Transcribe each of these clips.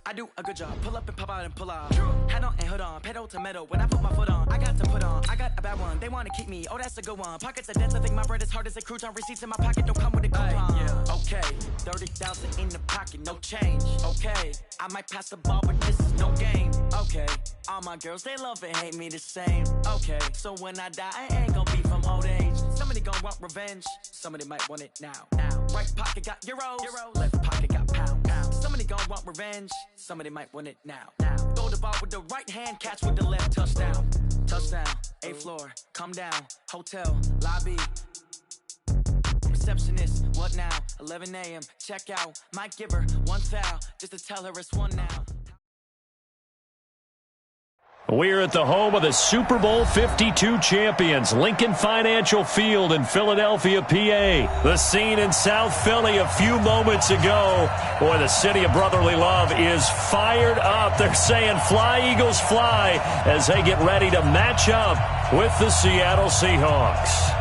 I do a good job. Pull up and pop out and pull out. Head on and hood on, pedal to metal. When I put my foot on, I got to put on. I got a bad one. They want to keep me. Oh, that's a good one. Pockets are dense. I think my bread is hard as a crouton. Receipts in my pocket don't come with a coupon. Yeah. Okay, 30,000 in the pocket, no change. Okay, I might pass the ball, but this is no game. Okay, all my girls they love and hate me the same. Okay, so when I die, I ain't gonna be from old age. Somebody gonna want revenge. Somebody might want it now. Right pocket got euros. Left pocket got pounds. Somebody gon' want revenge. Somebody might want it now. Throw the ball with the right hand, catch with the left. Touchdown. Touchdown. 8th floor. Come down. Hotel. Lobby. Receptionist. What now? 11 a.m. Check out. Might give her one foul just to tell her it's one now. We're at the home of the Super Bowl 52 champions, Lincoln Financial Field in Philadelphia, PA. The scene in South Philly a few moments ago. Boy, the city of brotherly love is fired up. They're saying fly, Eagles, fly, as they get ready to match up with the Seattle Seahawks.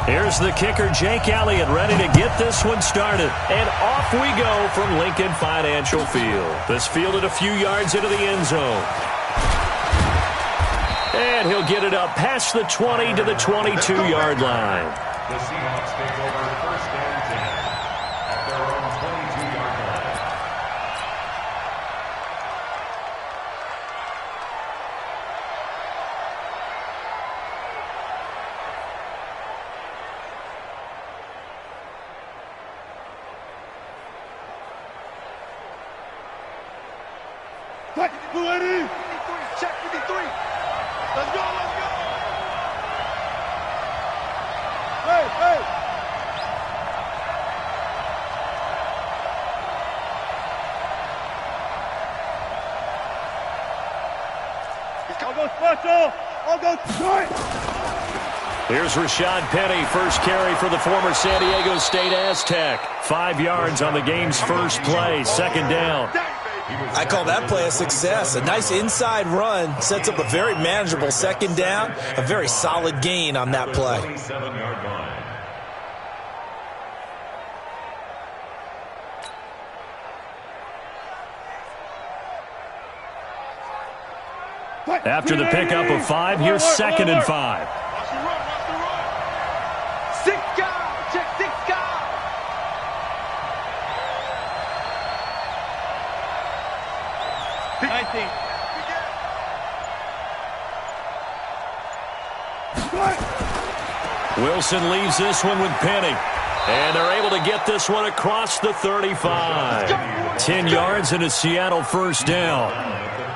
Here's the kicker, Jake Elliott, ready to get this one started. And off we go from Lincoln Financial Field. This fielded a few yards into the end zone. And he'll get it up past the 20 to the 22-yard line. The Seahawks take over 1st and 10 at their own 22-yard line. Ready? Check 53. Let's go, let's go. Hey, hey. I'll go special. I'll go short. Here's Rashad Penny, first carry for the former San Diego State Aztec. 5 yards on the game's first play, 2nd down. I call that play a success. A nice inside run sets up a very manageable 2nd down. A very solid gain on that play. 27-yard line. After the pickup of 5, here's 2nd and 5. Wilson leaves this one with Penny. And they're able to get this one across the 35. 10 yards and a Seattle 1st down.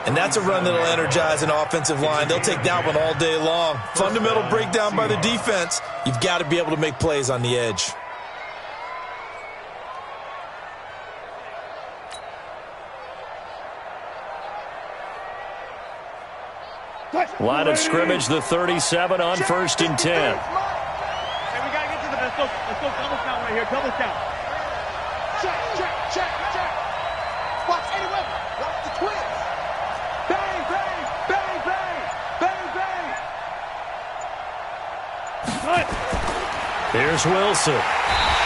And that's a run that'll energize an offensive line. They'll take that one all day long. Fundamental breakdown by the defense. You've got to be able to make plays on the edge. Line of scrimmage, the 37 on 1st and 10. Hey, we got to get to the let's go double count right here, double count. Check. Watch anyway. Watch the twins. Bang, bang, bang, bang, bang, bang. Here's Wilson.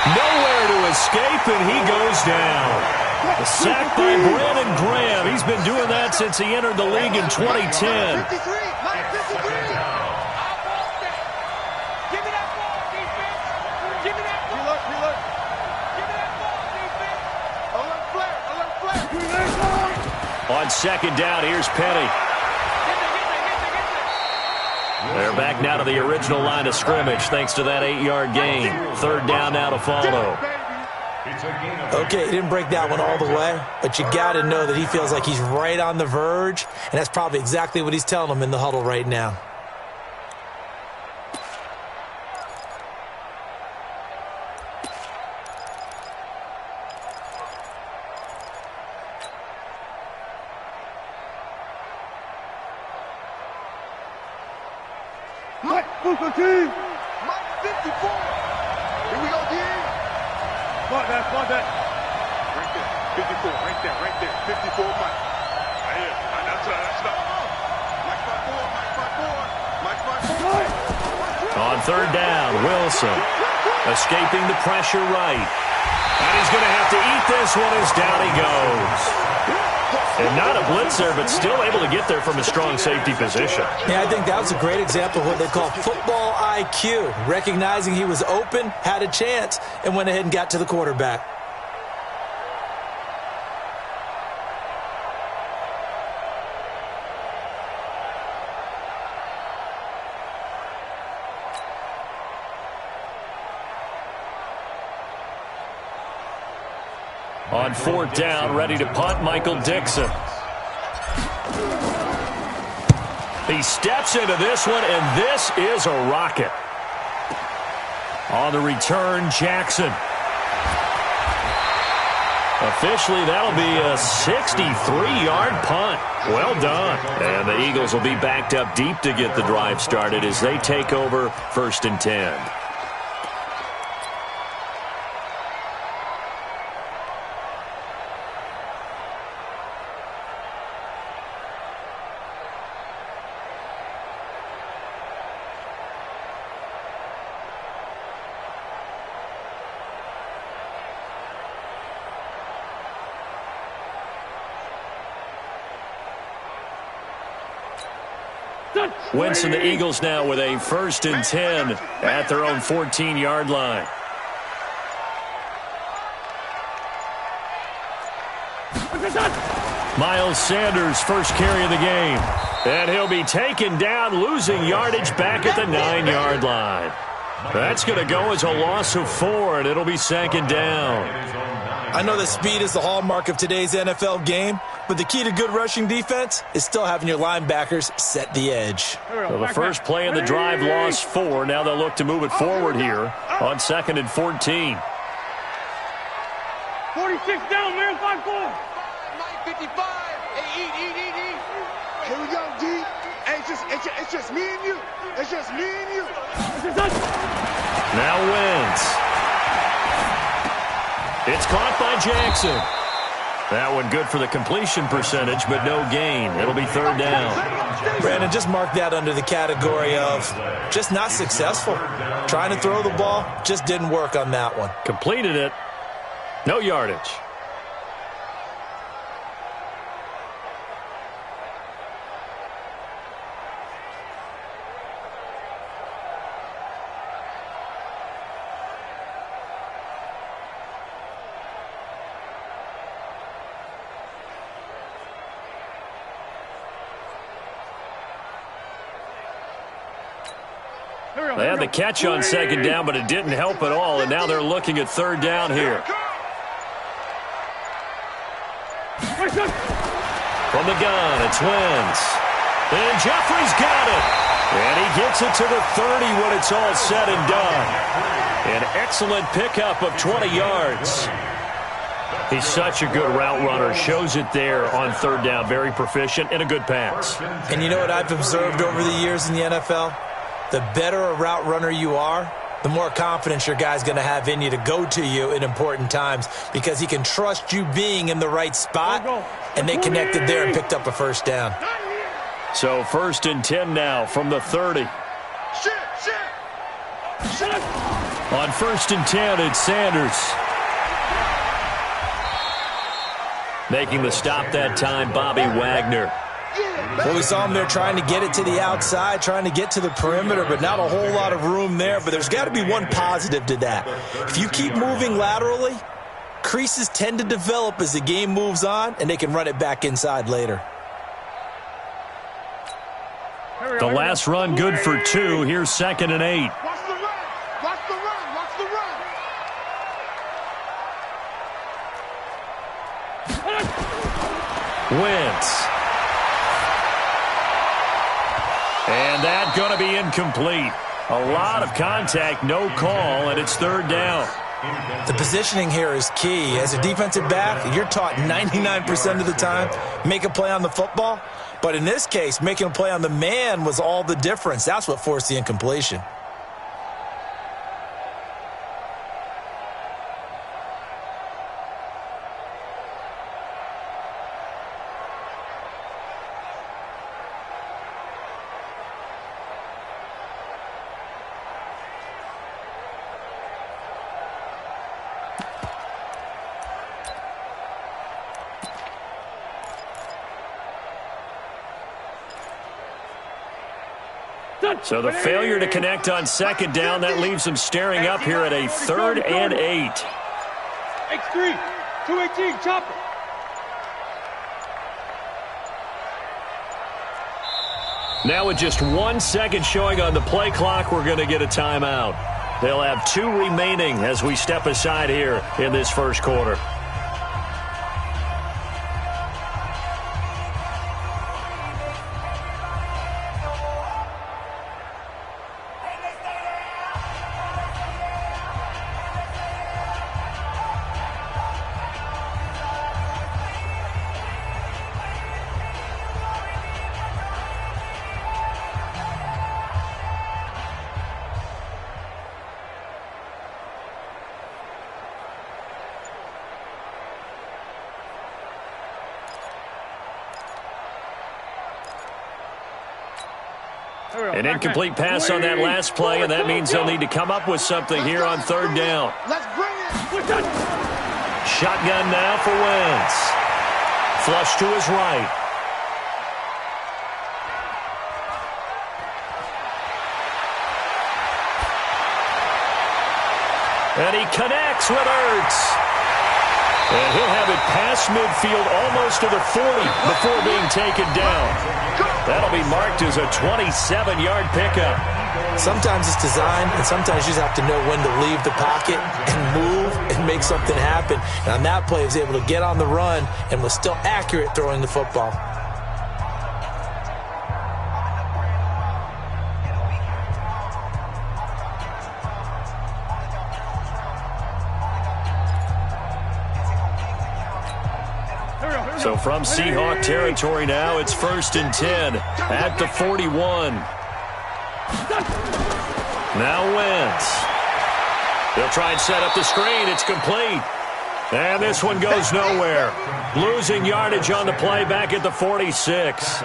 Nowhere to escape, and he goes down. A sack by Brandon Graham. He's been doing that since he entered the league in 2010. 53, 53. I want that. Give me that ball, defense. Give me that ball. Reload. Give me that ball, defense. Alert flare. On 2nd down, here's Penny. They're back now to the original line of scrimmage thanks to that 8-yard gain. 3rd down now to follow. Okay, he didn't break that one all the way, but you got to know that he feels like he's right on the verge, and that's probably exactly what he's telling them in the huddle right now. Mike, Booker T. Mike 54. Here we go, D. Fuck that. Right there, 54, right there. 54, Mike. Right here. That's not. On third down, Wilson escaping the pressure right. And he's going to have to eat this one as down he goes. And not a blitzer, but still able to get there from a strong safety position. Yeah, I think that was a great example of what they call football IQ. Recognizing he was open, had a chance, and went ahead and got to the quarterback. On fourth down, ready to punt, Michael Dixon. He steps into this one, and this is a rocket. On the return, Jackson. Officially, that'll be a 63-yard punt. Well done. And the Eagles will be backed up deep to get the drive started as they take over 1st and 10. Wentz and the Eagles now with a 1st and 10 at their own 14-yard line. Miles Sanders, first carry of the game. And he'll be taken down, losing yardage back at the 9-yard line. That's going to go as a loss of 4, and it'll be 2nd down. I know that speed is the hallmark of today's NFL game, but the key to good rushing defense is still having your linebackers set the edge. Well, the first play in the drive lost 4. Now they'll look to move it forward here on 2nd and 14. 46 down, man, 5-4. 55. Hey, eat. Here we go, D. Hey, it's just me and you. It's just me and you. Now Wentz. It's caught by Jackson. That one good for the completion percentage, but no gain. It'll be 3rd down. Brandon, just mark that under the category of just not successful. Trying to throw the ball, just didn't work on that one. Completed it. No yardage. They had the catch on 2nd down, but it didn't help at all, and now they're looking at 3rd down here. From the gun, it's Wentz. And Jeffrey's got it. And he gets it to the 30 when it's all said and done. An excellent pickup of 20 yards. He's such a good route runner. Shows it there on 3rd down. Very proficient and a good pass. And you know what I've observed over the years in the NFL? The better a route runner you are, the more confidence your guy's going to have in you to go to you in important times because he can trust you being in the right spot, and they connected there and picked up a 1st down. So 1st and 10 now from the 30. On 1st and 10, it's Sanders. Making the stop that time, Bobby Wagner. Well, we saw him there trying to get it to the outside, trying to get to the perimeter, but not a whole lot of room there. But there's got to be one positive to that. If you keep moving laterally, creases tend to develop as the game moves on, and they can run it back inside later. The last run good for 2. Here's 2nd and 8. Watch the run. Watch the run. Watch the run. Wentz. And that's going to be incomplete. A lot of contact, no call, and it's 3rd down. The positioning here is key. As a defensive back, you're taught 99% of the time, make a play on the football. But in this case, making a play on the man was all the difference. That's what forced the incompletion. So the failure to connect on second down, that leaves them staring up here at a 3rd and 8. X3, 218, chopper. Now with just 1 second showing on the play clock, we're going to get a timeout. They'll have 2 remaining as we step aside here in this first quarter. An incomplete pass on that last play, and that means they'll need to come up with something here on 3rd down. Let's bring it. Shotgun now for Wentz. Flush to his right. And he connects with Ertz. And he'll have it past midfield almost to the 40 before being taken down. That'll be marked as a 27-yard pickup. Sometimes it's designed, and sometimes you just have to know when to leave the pocket and move and make something happen. And on that play, he was able to get on the run and was still accurate throwing the football. So from Seahawk territory now, it's 1st and 10 at the 41. Now Wentz. They'll try and set up the screen. It's complete. And this one goes nowhere. Losing yardage on the play back at the 46.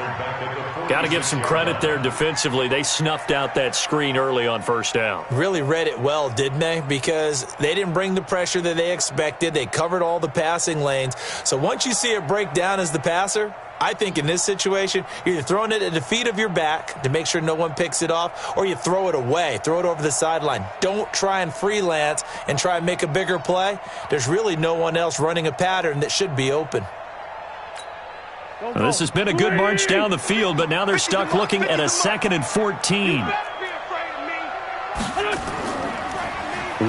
Got to give some credit there defensively. They snuffed out that screen early on 1st down. Really read it well, didn't they? Because they didn't bring the pressure that they expected. They covered all the passing lanes. So once you see it break down as the passer, I think in this situation, you're either throwing it at the feet of your back to make sure no one picks it off, or you throw it away, throw it over the sideline. Don't try and freelance and try and make a bigger play. There's really no one else running a pattern that should be open. Well, this has been a good march down the field, but now they're stuck looking at a 2nd and 14.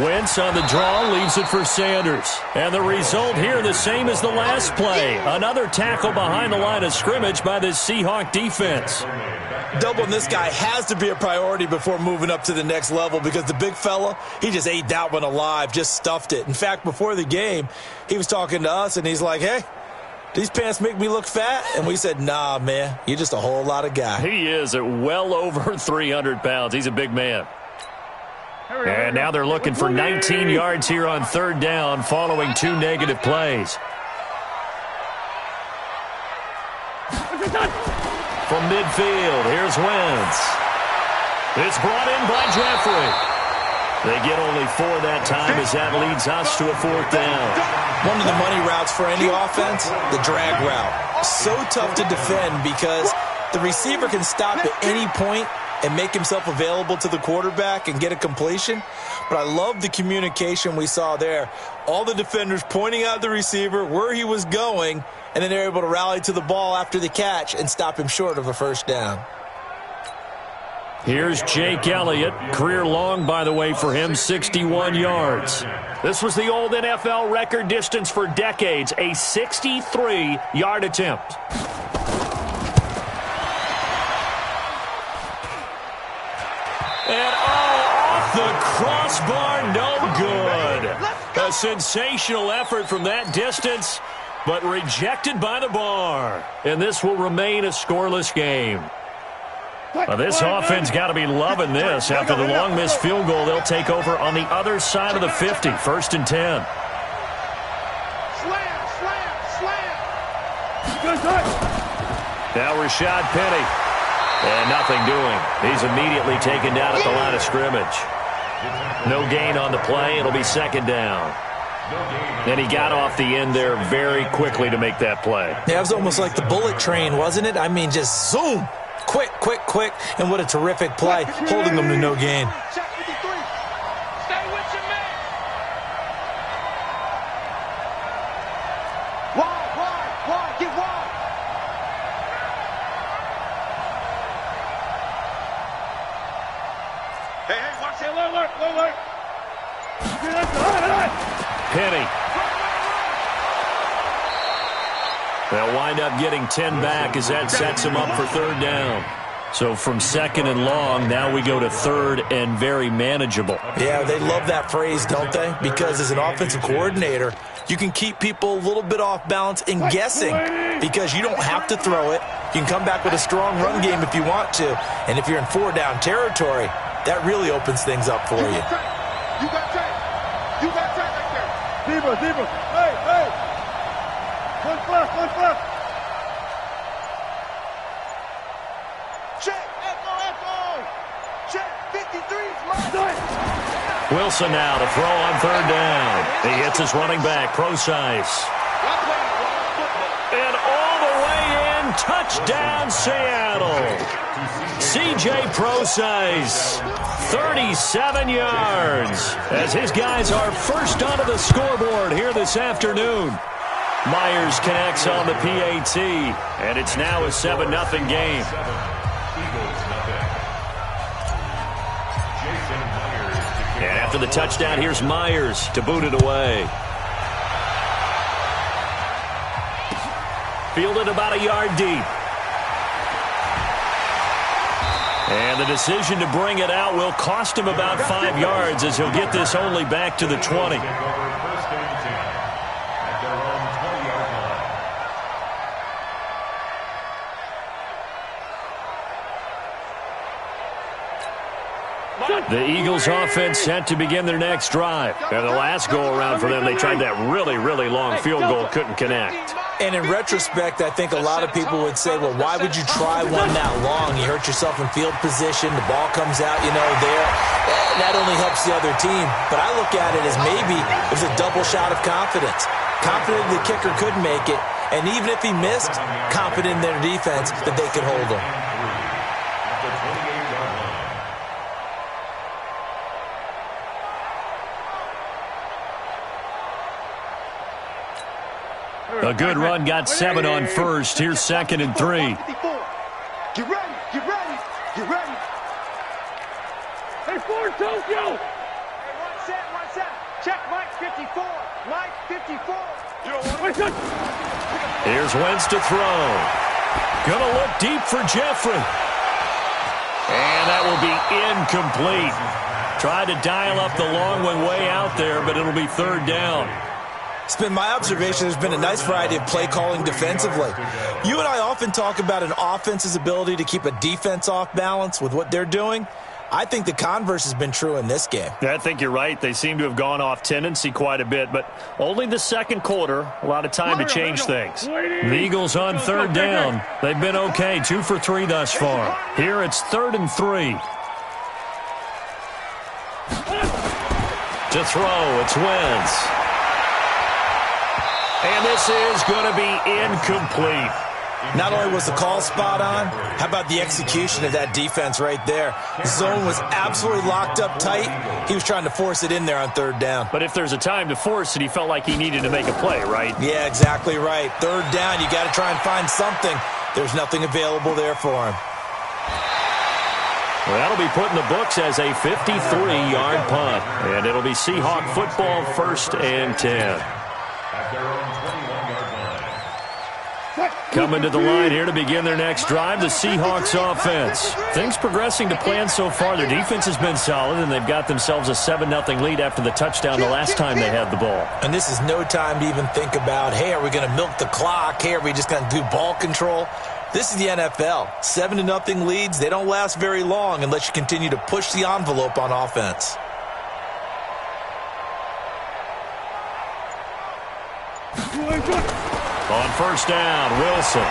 Wentz on the draw, leaves it for Sanders. And the result here, the same as the last play. Another tackle behind the line of scrimmage by this Seahawk defense. Doubling this guy has to be a priority before moving up to the next level, because the big fella, he just ate that one alive, just stuffed it. In fact, before the game, he was talking to us, and he's like, hey, these pants make me look fat? And we said, nah, man, you're just a whole lot of guy. He is at well over 300 pounds. He's a big man. And now they're looking for 19 yards here on 3rd down following 2 negative plays. From midfield, here's Wentz. It's brought in by Jeffrey. They get only 4 that time as that leads us to a 4th down. One of the money routes for any offense, the drag route. So tough to defend because the receiver can stop at any point and make himself available to the quarterback and get a completion. But I love the communication we saw there. All the defenders pointing out the receiver, where he was going, and then they're able to rally to the ball after the catch and stop him short of a 1st down. Here's Jake Elliott. Career long, by the way, for him, 61 yards. This was the old NFL record distance for decades, a 63-yard attempt. And off the crossbar, no good. A sensational effort from that distance, but rejected by the bar. And this will remain a scoreless game. Well, this offense got to be loving this. After the long missed field goal, they'll take over on the other side of the 50, 1st and 10. Now Rashad Penny. And nothing doing. He's immediately taken down at the line of scrimmage. No gain on the play. It'll be 2nd down. And he got off the end there very quickly to make that play. Yeah, it was almost like the bullet train, wasn't it? I mean, just zoom. Quick, and what a terrific play, holding them to no gain. Check 53. Stay with your man. Wide, get wide. Hey, watch it. Alert. Penny. They'll wind up getting 10 back as that sets them up for third down. So from second and long, now we go to third and very manageable. Yeah, they love that phrase, don't they? Because as an offensive coordinator, you can keep people a little bit off balance and guessing because you don't have to throw it. You can come back with a strong run game if you want to. And if you're in 4-down territory, that really opens things up for you. You got Trey right there. Zebra. Hey. One left. Check, echo. Check, 53's mine. Wilson now to throw on third down. He hits his running back, Procise. And all the way in, touchdown Seattle. C.J. Procise, 37 yards, as his guys are first onto the scoreboard here this afternoon. Myers connects on the PAT, and it's now a 7-0 game. And after the touchdown, here's Myers to boot it away. Fielded about a yard deep. And the decision to bring it out will cost him about 5 yards as he'll get this only back to the 20. The Eagles offense set to begin their next drive. And the last go-around for them, they tried that really long field goal, couldn't connect. And in retrospect, I think a lot of people would say, well, why would you try one that long? You hurt yourself in field position. The ball comes out, there. That only helps the other team. But I look at it as maybe it was a double shot of confidence. Confident the kicker could make it. And even if he missed, confident in their defense that they could hold him. A good run got 7 on first. Here's second and 3. Get ready. Hey, Ford, Tokyo. Hey, one set. Check Mike 54. Mike 54. Here's Wentz to throw. Gonna look deep for Jeffrey. And that will be incomplete. Tried to dial up the long one way out there, but it'll be third down. It's been my observation there's been a nice variety of play calling defensively. You and I often talk about an offense's ability to keep a defense off balance with what they're doing. I think the converse has been true in this game. I think you're right. They seem to have gone off tendency quite a bit, but only the second quarter, a lot of time to change things. The Eagles on third down. They've been okay, 2 for 3 thus far. Here it's 3rd and 3. To throw, it's Wentz. And this is going to be incomplete. Not only was the call spot on, how about the execution of that defense right there? The zone was absolutely locked up tight. He was trying to force it in there on third down. But if there's a time to force it, he felt like he needed to make a play, right? Yeah, exactly right. Third down, you got to try and find something. There's nothing available there for him. Well, that'll be put in the books as a 53-yard punt. And it'll be Seahawk football, 1st and 10. At their own 21-yard line. Coming to the line here to begin their next drive, the Seahawks offense. Things progressing to plan so far. Their defense has been solid, and they've got themselves a 7-0 lead after the touchdown the last time they had the ball. And this is no time to even think about, hey, are we going to milk the clock? Hey, are we just going to do ball control? This is the NFL. 7-0 leads, they don't last very long unless you continue to push the envelope on offense. On first down, Wilson.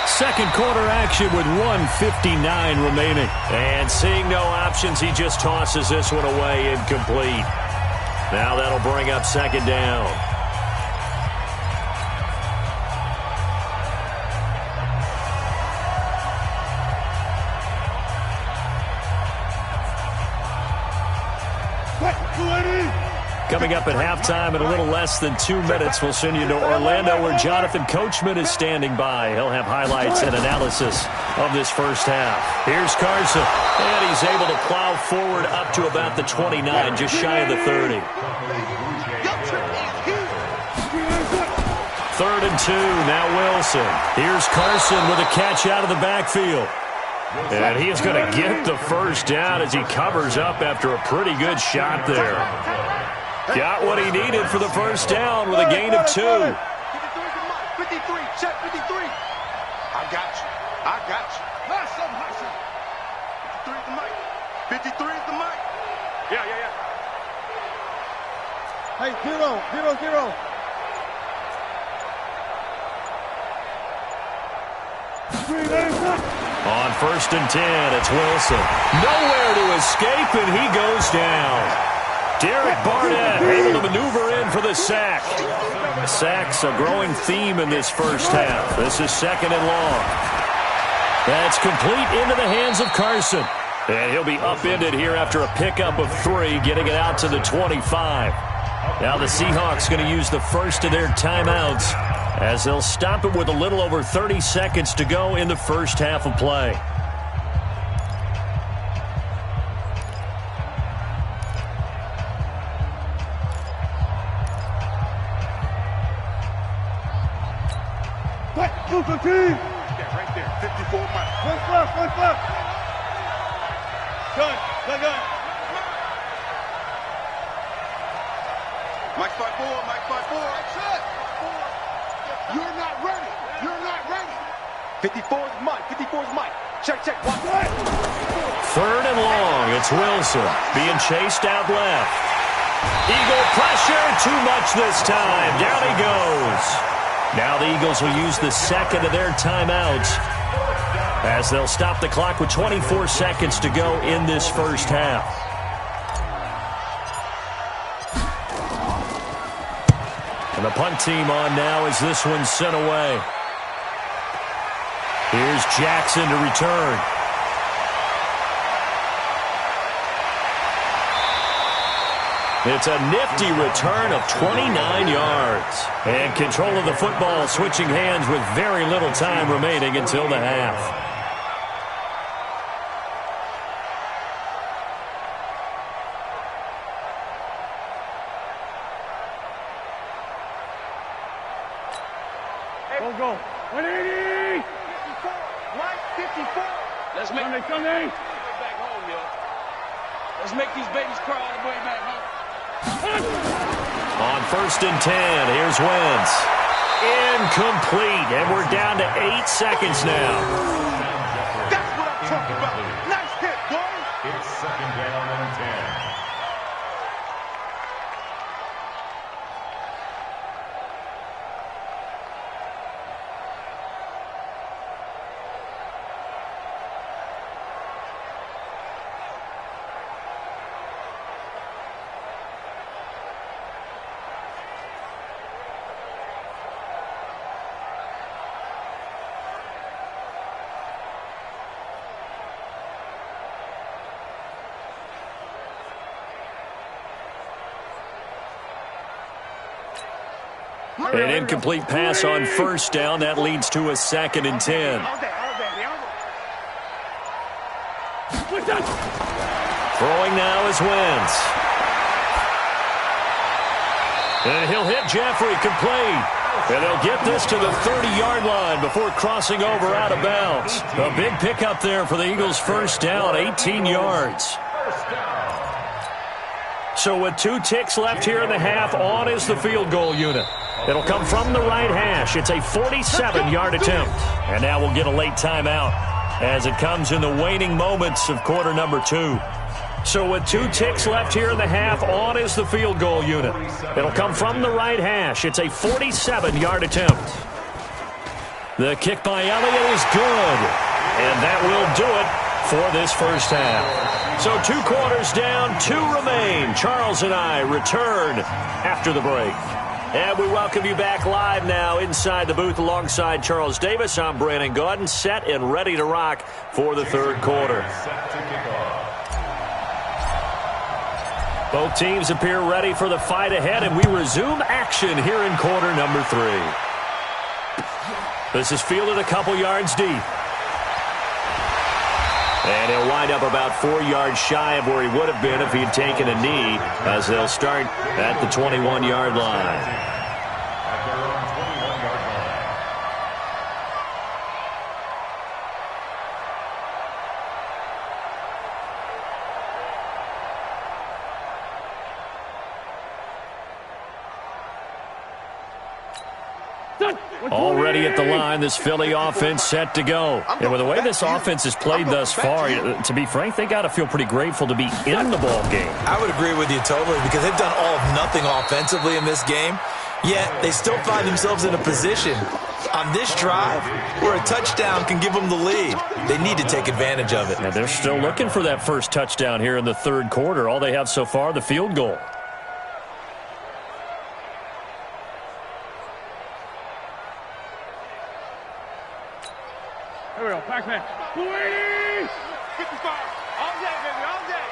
Second quarter action with 1:59 remaining. And seeing no options, he just tosses this one away, incomplete. Now that'll bring up second down. Coming up at halftime in a little less than 2 minutes, we'll send you to Orlando where Jonathan Coachman is standing by. He'll have highlights and analysis of this first half. Here's Carson, and he's able to plow forward up to about the 29, just shy of the 30. 3rd and 2, now Wilson. Here's Carson with a catch out of the backfield. And he is going to get the first down as he covers up after a pretty good shot there. Got what he needed for the first down with a gain of 2. 53, check 53. I got you. Nice something, nice something. 53 is the mic. 53 is the mic. Yeah. Hey, 0. On 1st and 10, it's Wilson. Nowhere to escape, and he goes down. Derek Barnett able to maneuver in for the sack. Sacks a growing theme in this first half. This is 2nd and long. That's complete into the hands of Carson. And he'll be upended here after a pickup of 3, getting it out to the 25. Now the Seahawks going to use the first of their timeouts as they'll stop it with a little over 30 seconds to go in the first half of play. Yeah, right there. 54 miles. One left. Gun. Mike 5-4. You're not ready. 54 is Mike. Check. Watch that. 3rd and long. It's Wilson being chased out left. Eagle pressure. Too much this time. Down he goes. Now the Eagles will use the second of their timeouts as they'll stop the clock with 24 seconds to go in this first half. And the punt team on now as this one's sent away. Here's Jackson to return. It's a nifty return of 29 yards. And control of the football switching hands with very little time remaining until the half. Go. 180. 54. Mike, 54. Let's make Sunday. Back home, yo. Let's make these babies cry all the way back home. On 1st and 10, here's Wentz. Incomplete, and we're down to 8 seconds now. That's what I'm talking about. Nice hit, boy. It's 2nd down and 10. An incomplete pass on 1st down. That leads to a 2nd and 10. Throwing now is Wentz. And he'll hit Jeffrey complete. And they'll get this to the 30-yard line before crossing over out of bounds. A big pickup there for the Eagles' first down, 18 yards. So with 2 ticks left here in the half, on is the field goal unit. It'll come from the right hash. It's a 47-yard attempt. And now we'll get a late timeout as it comes in the waning moments of quarter number 2. So with 2 ticks left here in the half, on is the field goal unit. It'll come from the right hash. It's a 47-yard attempt. The kick by Elliott is good. And that will do it for this first half. So 2 quarters down, 2 remain. Charles and I return after the break. And we welcome you back live now inside the booth alongside Charles Davis. I'm Brandon Gaudin, set and ready to rock for the third quarter. Both teams appear ready for the fight ahead, and we resume action here in quarter number 3. This is fielded a couple yards deep. And he'll wind up about 4 yards shy of where he would have been if he had taken a knee, as they'll start at the 21-yard line. Already at the line, this Philly offense set to go. And with the way this offense has played thus far, to be frank, they got to feel pretty grateful to be in the ball game. I would agree with you totally, because they've done all of nothing offensively in this game, yet they still find themselves in a position on this drive where a touchdown can give them the lead. They need to take advantage of it. And they're still looking for that first touchdown here in the third quarter. All they have so far, the field goal. Here we go, Pac-Man. 280! 55. All day, baby, all day.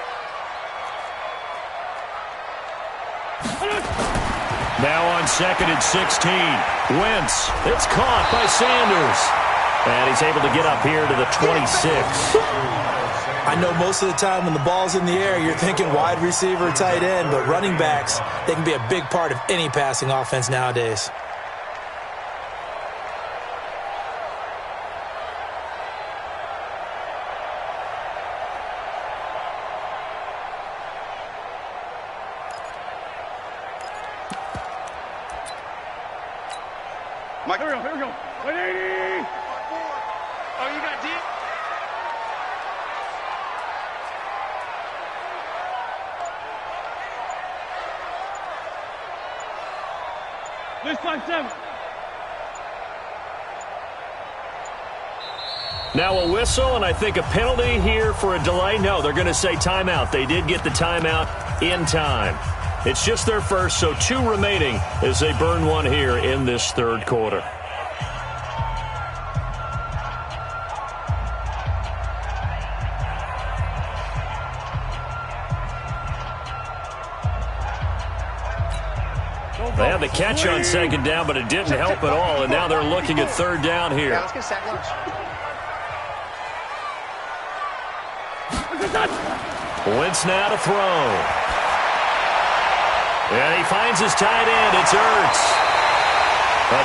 Now on 2nd and 16. Wentz. It's caught by Sanders. And he's able to get up here to the 26. I know most of the time when the ball's in the air, you're thinking wide receiver, tight end, but running backs, they can be a big part of any passing offense nowadays. Here we go. 180! Oh, you got deep? This 5-7. Now a whistle, and I think a penalty here for a delay. No, they're going to say timeout. They did get the timeout in time. It's just their first, so 2 remaining as they burn one here in this third quarter. They had the catch on 2nd down, but it didn't help at all, and now they're looking at 3rd down here. Let's get sack lunch. Wentz now to throw. And he finds his tight end. It's Ertz.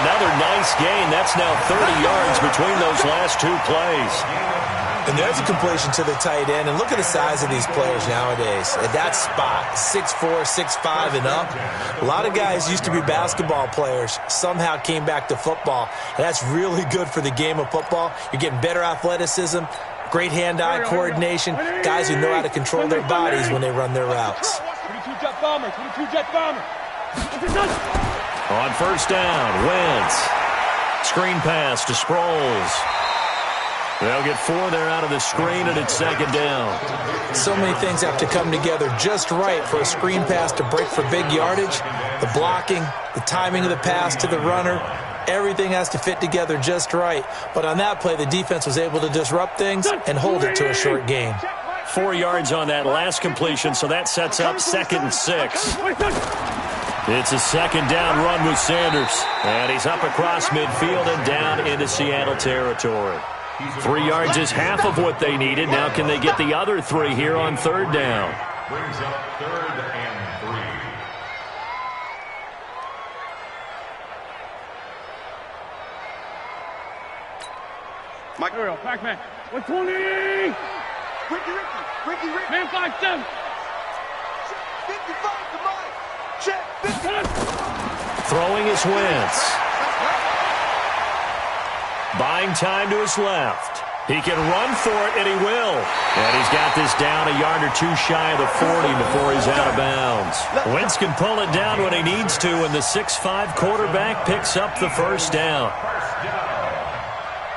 Another nice gain. That's now 30 yards between those last 2 plays. And there's a completion to the tight end. And look at the size of these players nowadays. At that spot, 6'4", 6'5", and up. A lot of guys used to be basketball players, somehow came back to football. And that's really good for the game of football. You're getting better athleticism, great hand-eye coordination, guys who know how to control their bodies when they run their routes. 22 jet bomber, 22 jet bomber. On 1st down, Wentz. Screen pass to Sproles. They'll get 4 there out of the screen, and it's 2nd down. So many things have to come together just right for a screen pass to break for big yardage. The blocking, the timing of the pass to the runner, everything has to fit together just right. But on that play, the defense was able to disrupt things and hold it to a short gain. 4 yards on that last completion, so that sets up 2nd and 6. It's a 2nd down run with Sanders. And he's up across midfield and down into Seattle territory. 3 yards is half of what they needed. Now can they get the other 3 here on 3rd down? Brings up 3rd and 3. Mike. Here we go, Pac-Man. 120! Ricky. Man 5-7. 55 to Mike. Check. 50. Throwing his Wentz. Buying time to his left. He can run for it, and he will. And he's got this down a yard or 2 shy of the 40 before he's out of bounds. Wentz can pull it down when he needs to, and the 6'5" quarterback picks up the 1st down.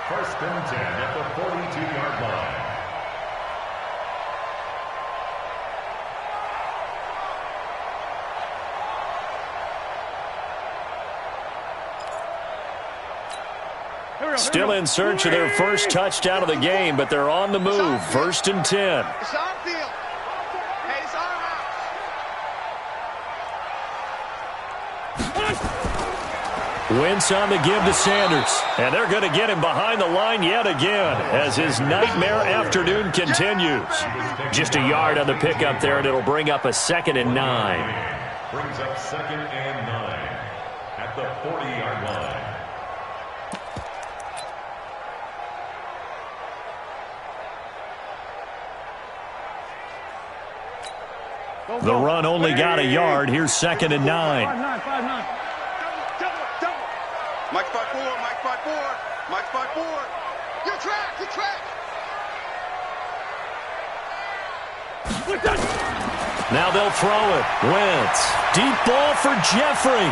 1st and 10 at the 42-yard line. Still in search of their first touchdown of the game, but they're on the move. 1st and 10. It's our field. Hey, it's our house. Wentz on the give to Sanders. And they're going to get him behind the line yet again as his nightmare afternoon continues. Just a yard on the pickup there, and it'll bring up a 2nd and 9. Brings up 2nd and 9 at the 40-yard line. The run only got a yard. Here's 2nd and 9. 5-9. Mike 5-4, Mike 5-4, Mike 5-4. Your track, your track. Now they'll throw it. Wentz. Deep ball for Jeffrey.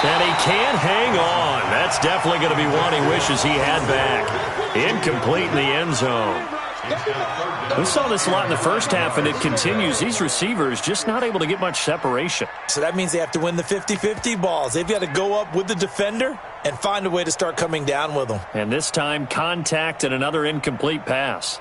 And he can't hang on. That's definitely going to be one he wishes he had back. Incomplete in the end zone. We saw this a lot in the first half, and it continues. These receivers just not able to get much separation. So that means they have to win the 50-50 balls. They've got to go up with the defender and find a way to start coming down with them. And this time, contact and another incomplete pass.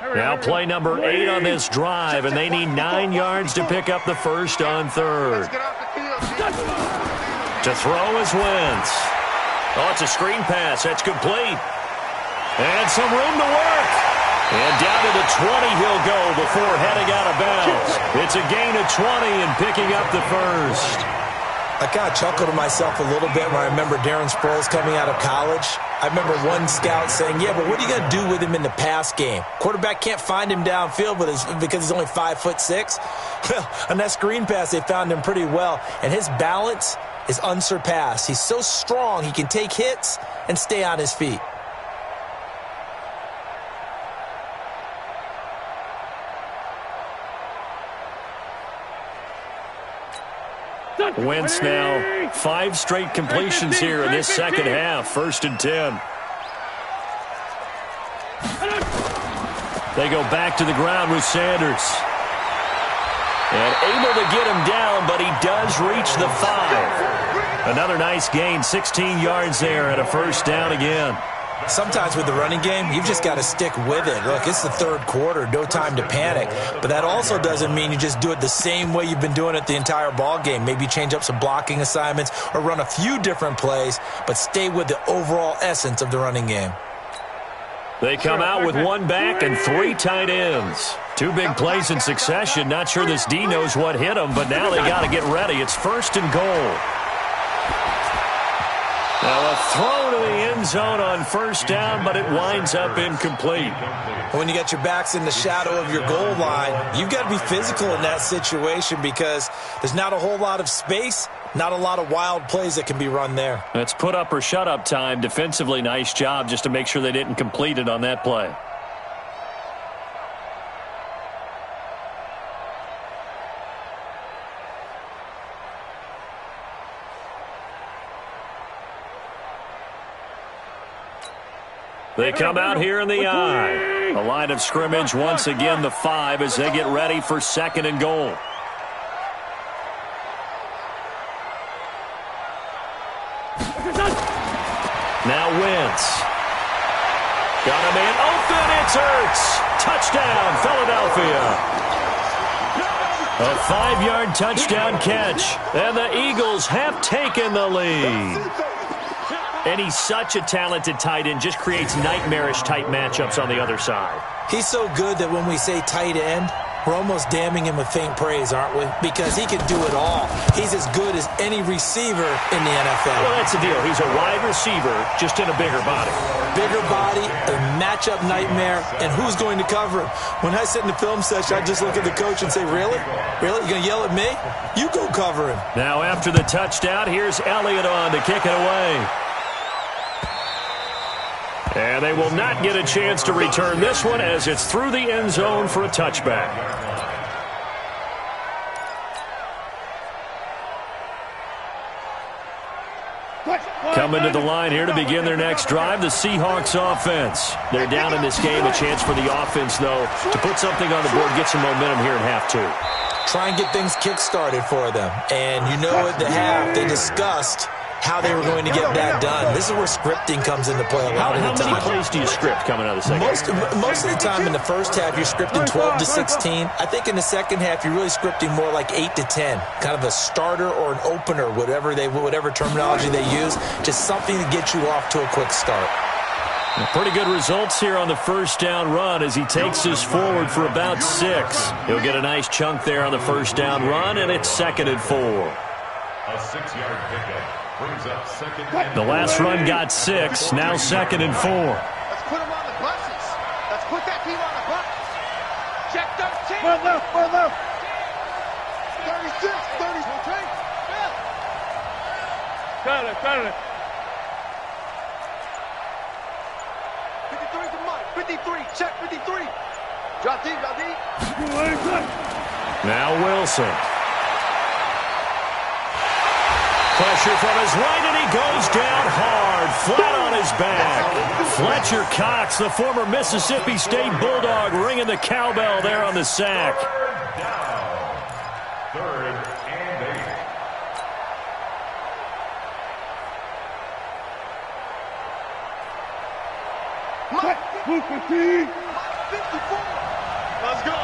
Now play number 8 on this drive, and they need 9 yards to pick up the first on 3rd. To throw is Wentz. Oh, it's a screen pass. That's complete. And some room to work. And down to the 20 he'll go before heading out of bounds. It's a gain of 20 and picking up the first. I kind of chuckled to myself a little bit when I remember Darren Sproles coming out of college. I remember one scout saying, yeah, but what are you going to do with him in the pass game? Quarterback can't find him downfield because he's only 5'6". Well, on that screen pass, they found him pretty well. And his balance is unsurpassed. He's so strong, he can take hits and stay on his feet. Wentz now 5 straight completions here in this second half. 1st and 10. They go back to the ground with Sanders. And able to get him down, but he does reach the 5. Another nice gain, 16 yards there and a 1st down again. Sometimes with the running game, you've just got to stick with it. Look, it's the 3rd quarter, no time to panic. But that also doesn't mean you just do it the same way you've been doing it the entire ball game. Maybe change up some blocking assignments or run a few different plays, but stay with the overall essence of the running game. They come out with 1 back and 3 tight ends. 2 big plays in succession. Not sure this D knows what hit him, but now they got to get ready. It's 1st and goal. Now a throw to the end zone on 1st down, but it winds up incomplete. When you got your backs in the shadow of your goal line, you've got to be physical in that situation because there's not a whole lot of space, not a lot of wild plays that can be run there. That's put up or shut up time. Defensively, nice job just to make sure they didn't complete it on that play. They come out here in the I. The line of scrimmage once again the 5 as they get ready for 2nd and goal. Now Wentz. Got a man open. It's Ertz. Touchdown, Philadelphia. A 5-yard touchdown catch. And the Eagles have taken the lead. And he's such a talented tight end, just creates nightmarish-type matchups on the other side. He's so good that when we say tight end, we're almost damning him with faint praise, aren't we? Because he can do it all. He's as good as any receiver in the NFL. Well, that's the deal. He's a wide receiver, just in a bigger body. Bigger body, a matchup nightmare, and who's going to cover him? When I sit in the film session, I just look at the coach and say, really? Really? You going to yell at me? You go cover him. Now after the touchdown, here's Elliott on to kick it away. And they will not get a chance to return this one as it's through the end zone for a touchback. Coming to the line here to begin their next drive, the Seahawks offense. They're down in this game. A chance for the offense, though, to put something on the board, get some momentum here in half 2. Try and get things kick-started for them. And you know at the half, they discussed how they were going to get that done. This is where scripting comes into play a lot of the time. How many plays do you script coming out of the second half? Most of the time in the first half, you're scripting 12 to 16. I think in the second half, you're really scripting more like 8 to 10, kind of a starter or an opener, whatever terminology they use, just something to get you off to a quick start. Pretty good results here on the first down run as he takes us forward for about 6. He'll get a nice chunk there on the first down run, and it's 2nd and 4. A 6-yard pickup brings up 2nd and 4. The last run got 6, now 2nd and 4. Let's put them on the buses. Let's put that team on the bus. Check 13. One left. 36, 33. Got it. 53 to Mike. 53. Check 53. Drop deep. Now Wilson. Pressure from his right, and he goes down hard, flat on his back. Fletcher Cox, the former Mississippi State Bulldog, ringing the cowbell there on the sack. Third down. 3rd and 8. Mike. 215. 54. Let's go.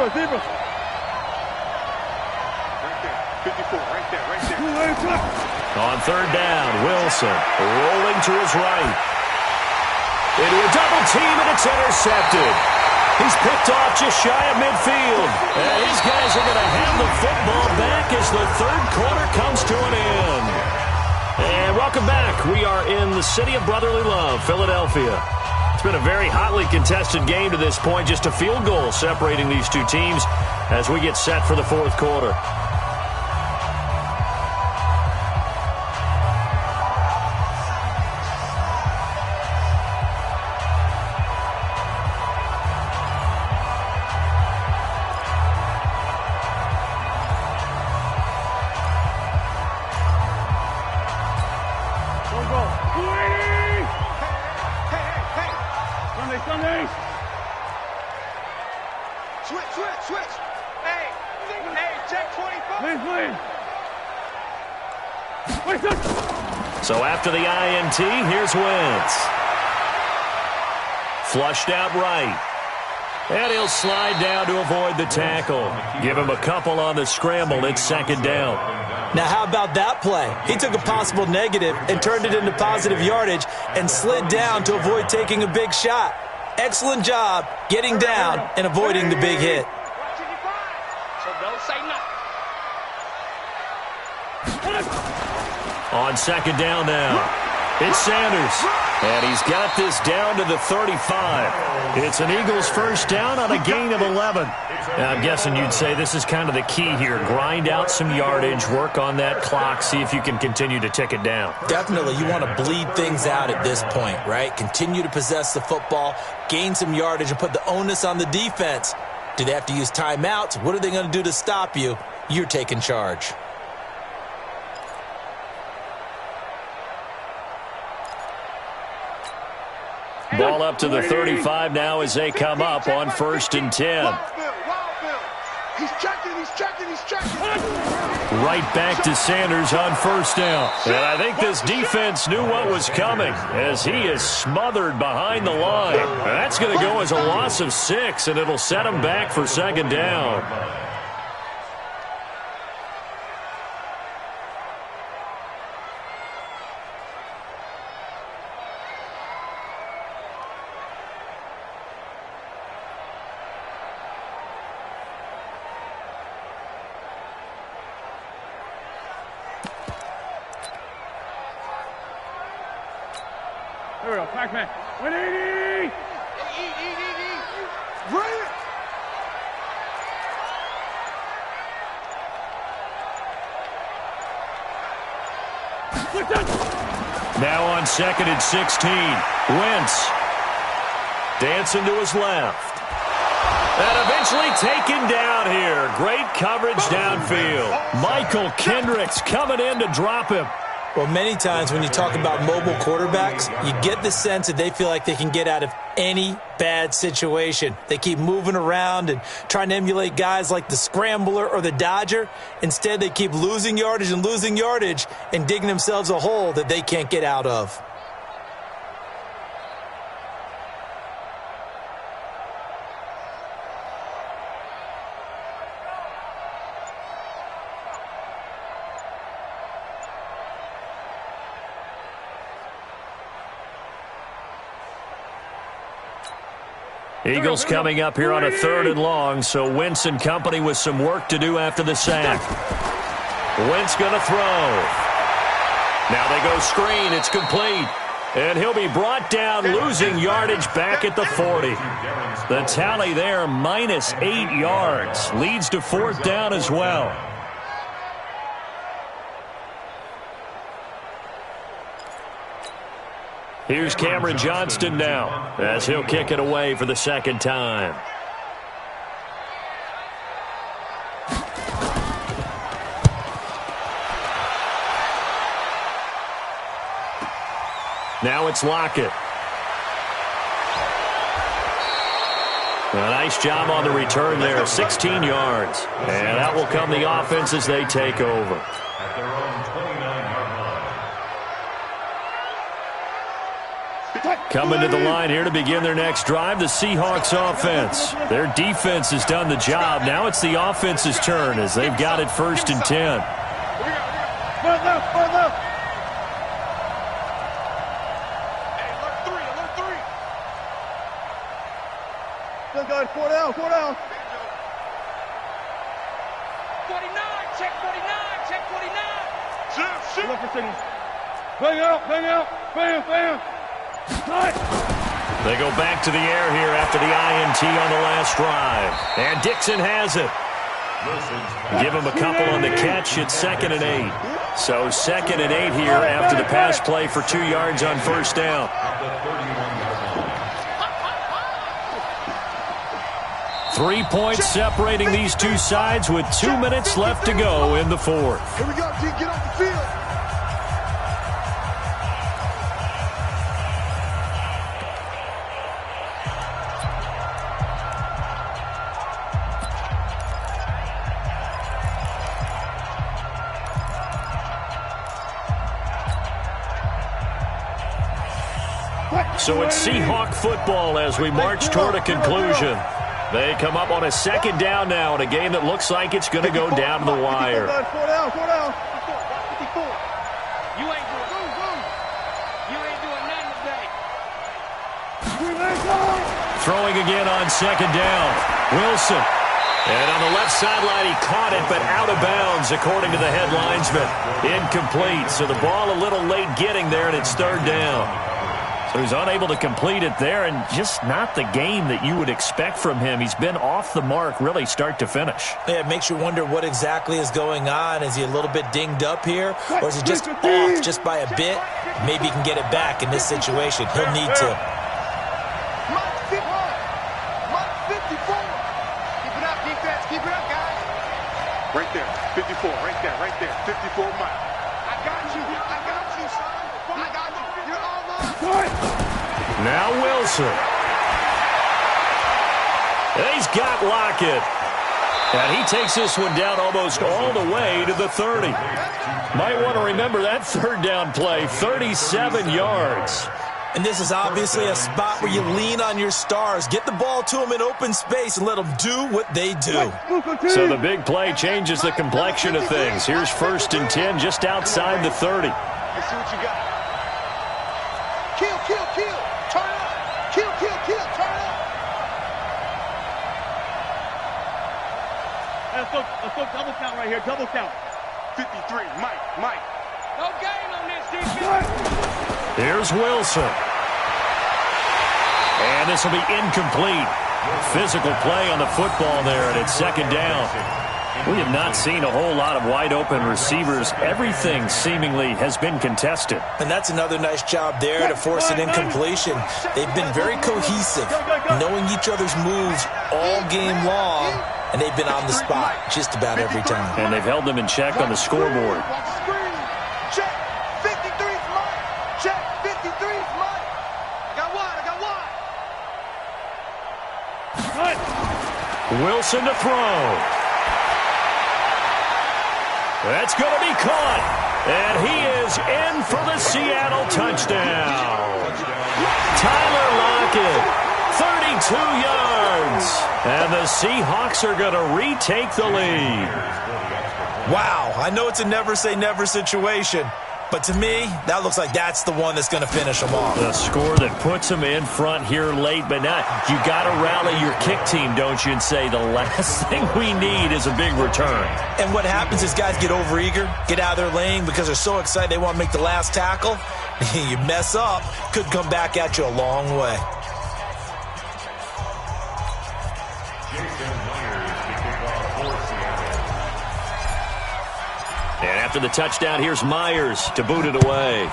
Zebra. Right there. 54. Right there. On 3rd down, Wilson rolling to his right. Into a double team, and it's intercepted. He's picked off just shy of midfield. And these guys are going to have the football back as the 3rd quarter comes to an end. And welcome back. We are in the city of brotherly love, Philadelphia. It's been a very hotly contested game to this point. Just a field goal separating these two teams as we get set for the 4th quarter. Sunday. Switch. Hey, check 24. Please. So after the INT, here's Wentz. Flushed out right. And he'll slide down to avoid the tackle. Give him a couple on the scramble. It's 2nd down. Now, how about that play? He took a possible negative and turned it into positive yardage and slid down to avoid taking a big shot. Excellent job getting down and avoiding the big hit. So don't say nothing. On 2nd down now. It's Sanders. And he's got this down to the 35. It's an Eagles first down on a gain of 11. Now, I'm guessing you'd say this is kind of the key here. Grind out some yardage, work on that clock, see if you can continue to tick it down. Definitely. You want to bleed things out at this point, right? Continue to possess the football, gain some yardage, and put the onus on the defense. Do they have to use timeouts? What are they going to do to stop you? You're taking charge. Ball up to the 35 now as they come up on 1st and 10. Wild Bill. He's checking. Right back to Sanders on 1st down. And I think this defense knew what was coming as he is smothered behind the line. And that's going to go as a loss of 6, and it'll set him back for 2nd down. There we go. Pac-Man. 180. Bring it. Now on 2nd and 16. Wentz dancing to his left. And eventually taken down here. Great coverage downfield. Michael Kendricks coming in to drop him. Well, many times when you talk about mobile quarterbacks, you get the sense that they feel like they can get out of any bad situation. They keep moving around and trying to emulate guys like the Scrambler or the Dodger. Instead, they keep losing yardage and digging themselves a hole that they can't get out of. Eagles coming up here on a 3rd and long, so Wentz and company with some work to do after the sack. Wentz going to throw. Now they go screen. It's complete. And he'll be brought down, losing yardage back at the 40. The tally there, -8 yards. Leads to 4th down as well. Here's Cameron Johnston now, as he'll kick it away for the 2nd time. Now it's Lockett. A nice job on the return there, 16 yards. And that will come the offense as they take over. At their own 29-yard line. Coming to the line here to begin their next drive, the Seahawks offense. Their defense has done the job. Now it's the offense's turn as they've got it 1st and 10. Front left. Still got 4 down. 49, check 49. Shoot. Look for signals. Bang out. Bam. They go back to the air here after the INT on the last drive. And Dixon has it. Give him a couple on the catch. It's 2nd and 8. So 2nd and 8 here after the pass play for 2 yards on 1st down. 3 points separating these two sides with 2 minutes left to go in the 4th. Here we go, G. Get off the field. So it's Seahawk football as we march toward a conclusion. They come up on a 2nd down now in a game that looks like it's going to go down to the wire. 4 down. 54. You ain't doing nothing today. Throwing again on 2nd down. Wilson. And on the left sideline, he caught it, but out of bounds, according to the head linesman. Incomplete. So the ball a little late getting there, and it's 3rd down. So he's unable to complete it there, and just not the game that you would expect from him. He's been off the mark, really, start to finish. Yeah, it makes you wonder what exactly is going on. Is he a little bit dinged up here, or is he just off just by a bit? Maybe he can get it back in this situation. He'll need to. Mike 54. Keep it up, defense. Keep it up, guys. Right there. 54. Right there. 54, Mike. I got you, son. I got you. You're almost. Now Wilson. And he's got Lockett. And he takes this one down almost all the way to the 30. Might want to remember that 3rd down play, 37 yards. And this is obviously a spot where you lean on your stars. Get the ball to them in open space and let them do what they do. So the big play changes the complexion of things. Here's 1st and 10 just outside the 30. Let's see what you got. Kill. Turn up. Kill. Turn up. Let's go double count right here. Double count. 53. Mike. No game on this defense. Here's Wilson. And this will be incomplete. Physical play on the football there, and it's 2nd down. We have not seen a whole lot of wide-open receivers. Everything seemingly has been contested. And that's another nice job there to force an incompletion. They've been very cohesive, knowing each other's moves all game long, and they've been on the spot just about every time. And they've held them in check on the scoreboard. Check. Wilson to throw. That's going to be caught. And he is in for the Seattle touchdown. Tyler Lockett, 32 yards. And the Seahawks are going to retake the lead. Wow, I know it's a never-say-never situation, but to me, that looks like that's the one that's going to finish them off. The score that puts them in front here late, but now you got to rally your kick team, don't you, and say the last thing we need is a big return. And what happens is guys get overeager, get out of their lane because they're so excited they want to make the last tackle. You mess up, could come back at you a long way. And after the touchdown, here's Myers to boot it away.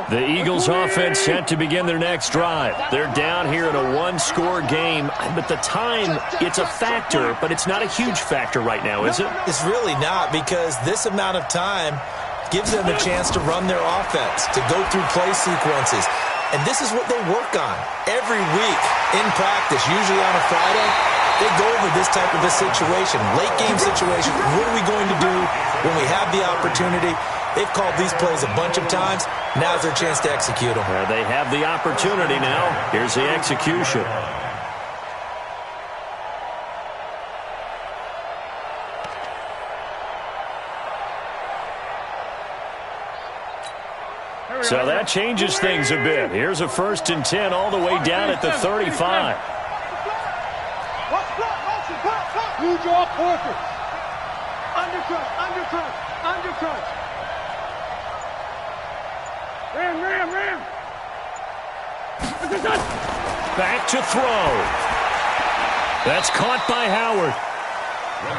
The Eagles offense set to begin their next drive. They're down here in a one-score game, but the time, it's a factor, but it's not a huge factor right now, is it? It's really not, because this amount of time gives them a chance to run their offense, to go through play sequences. And this is what they work on every week in practice, usually on a Friday. They go over this type of a situation, late-game situation. What are we going to do when we have the opportunity? They've called these plays a bunch of times. Now's their chance to execute them. They have the opportunity now. Here's the execution. So that changes things a bit. Here's a 1st and 10 all the way down at the 35. Huge off Parker. Undercrunch. Ram. Back to throw. That's caught by Howard.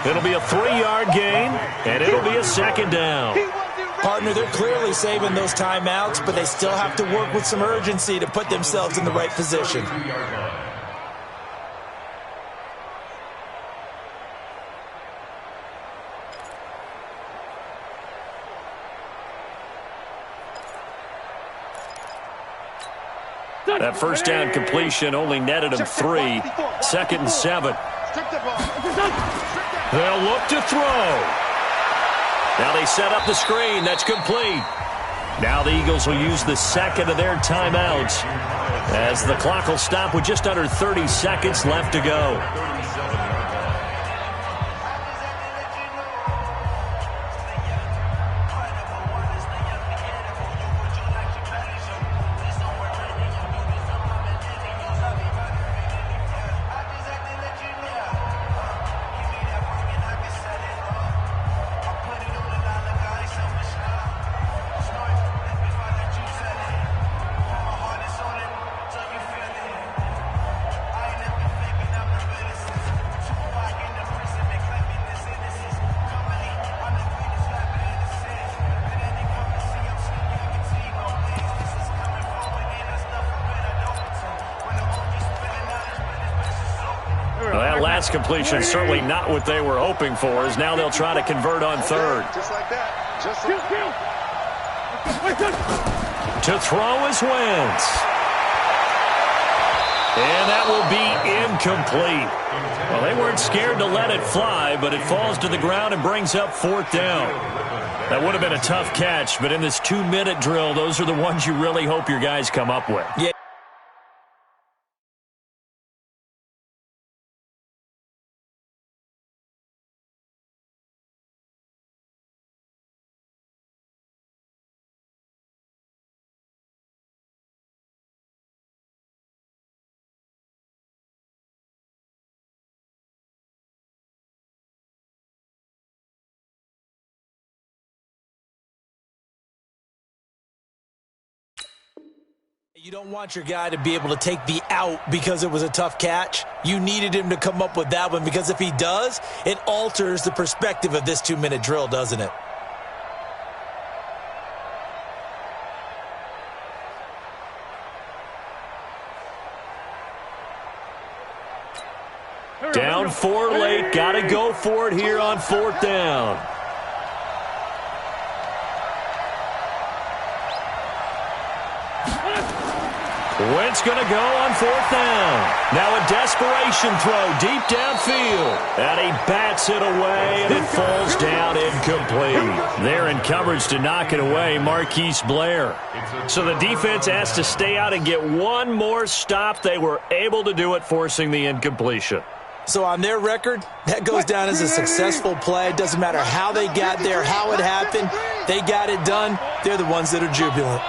It'll be a 3-yard gain, and it'll be a 2nd down. Partner, they're clearly saving those timeouts, but they still have to work with some urgency to put themselves in the right position. That 1st down completion only netted them 3. 2nd and 7. They'll look to throw. Now they set up the screen. That's complete. Now the Eagles will use the 2nd of their timeouts as the clock will stop with just under 30 seconds left to go. Last completion certainly not what they were hoping for, as now they'll try to convert on 3rd. Just like that. To throw is Wentz. And that will be incomplete. Well, they weren't scared to let it fly, but it falls to the ground and brings up 4th down. That would have been a tough catch, but in this 2-minute drill, those are the ones you really hope your guys come up with. Yeah. You don't want your guy to be able to take the out because it was a tough catch. You needed him to come up with that one because if he does, it alters the perspective of this 2-minute drill, doesn't it? Down 4 late. Got to go for it here on 4th down. Wentz going to go on 4th down. Now a desperation throw deep downfield. And he bats it away, and it falls down incomplete. They're in coverage to knock it away, Marquise Blair. So the defense has to stay out and get one more stop. They were able to do it, forcing the incompletion. So on their record, that goes down as a successful play. It doesn't matter how they got there, how it happened. They got it done. They're the ones that are jubilant.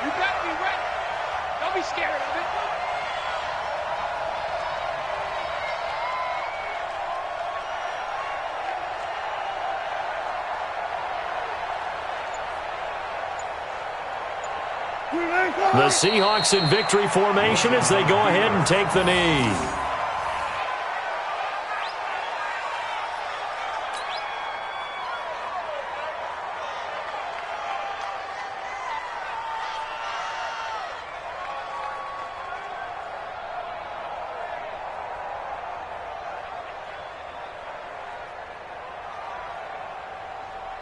You got to be ready. Don't be scared of it. The Seahawks in victory formation as they go ahead and take the knee.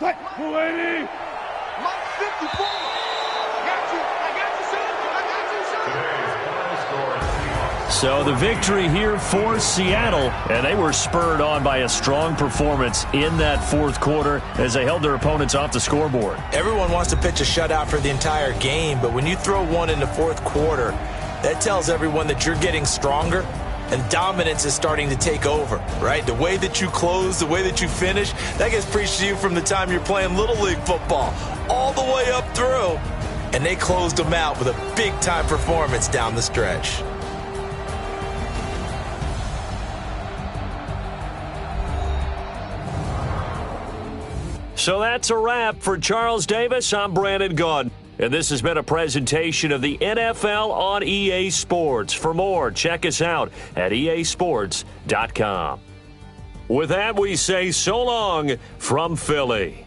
Mike 280. Mike 54. I got you, son. So the victory here for Seattle, and they were spurred on by a strong performance in that 4th quarter as they held their opponents off the scoreboard. Everyone wants to pitch a shutout for the entire game, but when you throw one in the 4th quarter, that tells everyone that you're getting stronger and dominance is starting to take over, right? The way that you close, the way that you finish, that gets preached to you from the time you're playing Little League football all the way up through. And they closed them out with a big-time performance down the stretch. So that's a wrap for Charles Davis. I'm Brandon Gaudin. And this has been a presentation of the NFL on EA Sports. For more, check us out at easports.com. With that, we say so long from Philly.